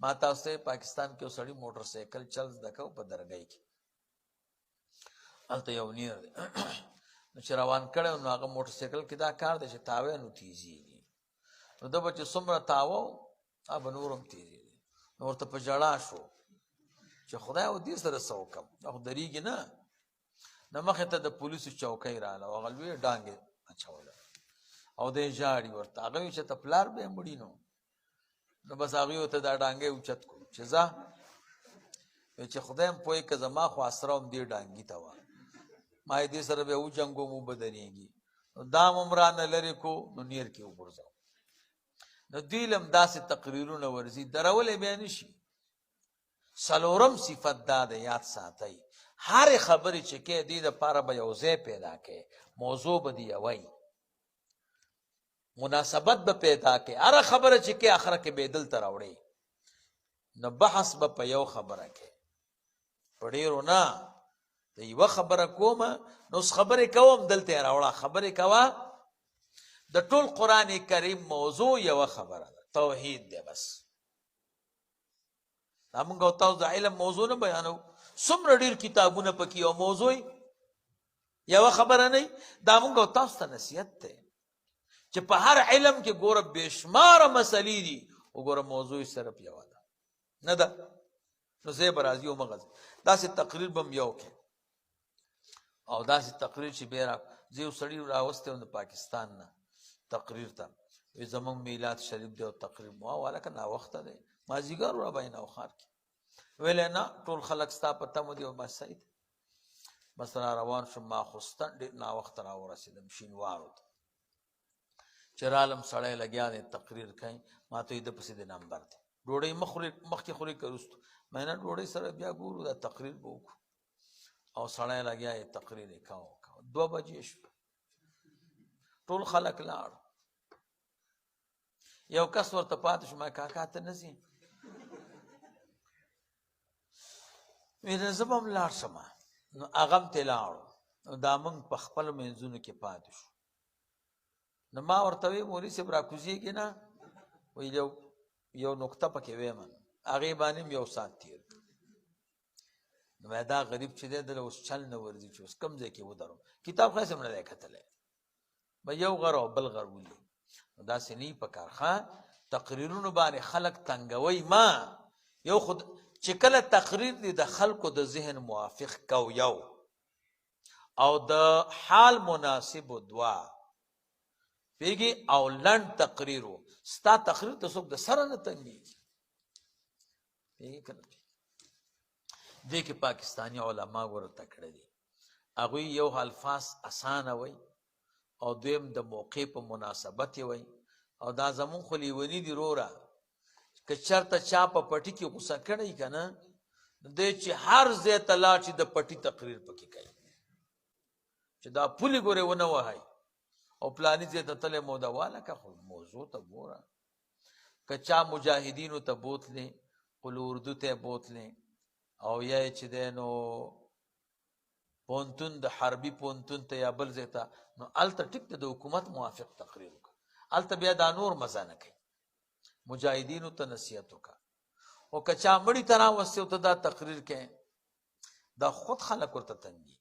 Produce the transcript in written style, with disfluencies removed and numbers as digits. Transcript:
ما تاسو ته پاکستان کې وسړی موټر سایکل چل زده کو په درګۍ کې هلته یو نیر دی نو چې روان کړی نو هغه موټر سایکل کې دا کار دی چې تاوی نو تیزیږي نو ده به چې څومره تاوه هغه به نور هم تیزېږي نو ورته په ژړا شو چې خدای او دې سره څه وکړم دا خو درېږي نه نه مخې ته د پولیسو چوکۍ راغله او هغه لویې ډانګې اچوله او دی ژاړي ورته هغه وایي چې ته پلار به یې مړي نو بس هغوی ورته دا ډانګۍ اوچت کړو چې ځه چې خدای هم پوهې که زما خو اسره هم دې ډانګي ته وه ما یې دې سره به یې وجنګوم اوبه درېږي نو دام هم رانه لرې کو نو نیر کې وغورځوم نو دوی له هم داسې تقریرونه ورځي درولی بیا نه شي څلورم صفت دا د یاد ساتئ هرې خبرې چې کې دې دپاره به یو ځای پیدا کوي موضوع به دې یوی مناسبت به پیدا کوي هره خبره چې کې آخره کې به دلته راوړي نو بحث به په یو خبره کې په ډېرو نه د یوه خبره کومه نو اوس خبرې کوم دلته یې راوړه خبرې کوه د ټول قرآن کریم موضوع یوه خبره ده توحید دی بس دا موږ او تاسو د علم موضوع نه بیانو څومره ډېر کتابونه پکې یو موضوع یوه خبره نه دا موږ او تاسو ته نصیحت دی چې په هر علم کې ګوره بېشماره مسلې دي وګوره موضوع صرف یوه ده نه ده نو زه به راځي ومغه داسې تقریر به م یو کې او داسې تقریر چې بیا زه یو سړي راوستی وم د پاکستان نه تقریر ته وی زمونږ میلاد شریف دی او تقریر ما والکه ناوخته دی مازدیګر راباندې نوښار کې ویلی نه ټول خلک ستا په تمو دي او بس صحیح دی بس را روان شوم ماخوستن ډېر ناوخته راورسېدم شینوارو ته چې رالم سړی لګیا دی تقریر کوي ما ته یې ده پسې د نمبر دی ډوډۍ مخکې خوري که وروستو ما نه ډوډۍ سره بیا ګورو دا تقریر به وکړو او سړی لګیا یې تقریر یې کوه 2 بجې شوه ټول خلک لاړ یو کس ورته پاتې شو ما کاکا ته نه ځې ویل زه به هم لاړ شم نو هغه هم ترې لاړو نو دا موږ په خپلو منځونو کې پاتې شو نو ما ورته وی مولوي صاحب راکوزېږي نه ویل یو نقطه پکې ویمه هغې باندې هم یو ساعت تېر نو دا غریب چې دی دله اوس چل نه ورځي چې اوس کوم ځای کې ودرم کتاب خلاص هم نه دی کتلی به یو غر او بل غر ولي نو داسې نه په کار ښه تقریرونو باندې خلک تنګوئ ما یو خود چې کله تقریر دی د خلکو د ذهن موافق کو یو او د حال مناسب دوا پیږي او لنډ تقریر و ستا تقریر ته څوک د سره نه تنګېږي پیږي که نه دې کې پاکستاني علما ورته کړی دي هغوی یو الفاظ اسانه وی او دویم د موقع په مناسبت یې وی او دا زمون خو لیوني دي روره که چېرته چا په پټي کې غوسه کړی که نه دی چې هر ځای ته لاړ چې د پټي تقریر پکې کوي چې دا پولې ګورې ونه وهئ او پلاني ځای ته تللی موده واله که خو موضوع ته ګوره که چا مجاهدینو ته بوتلې قلو اردو ته یې بوتلې او یا یې چې دی نو پوهنتون د حربي پوهنتون ته یا بل ځای ته نو هلته ټیک ته د حکومت موافق تقریر وکړه هلته بیا دا نور مزه نه کوي مجاهدینو ته نصیحت وکړه او که چا مړي ته راوستې ته دا تقریر کوي دا خود خلک ورته تنګي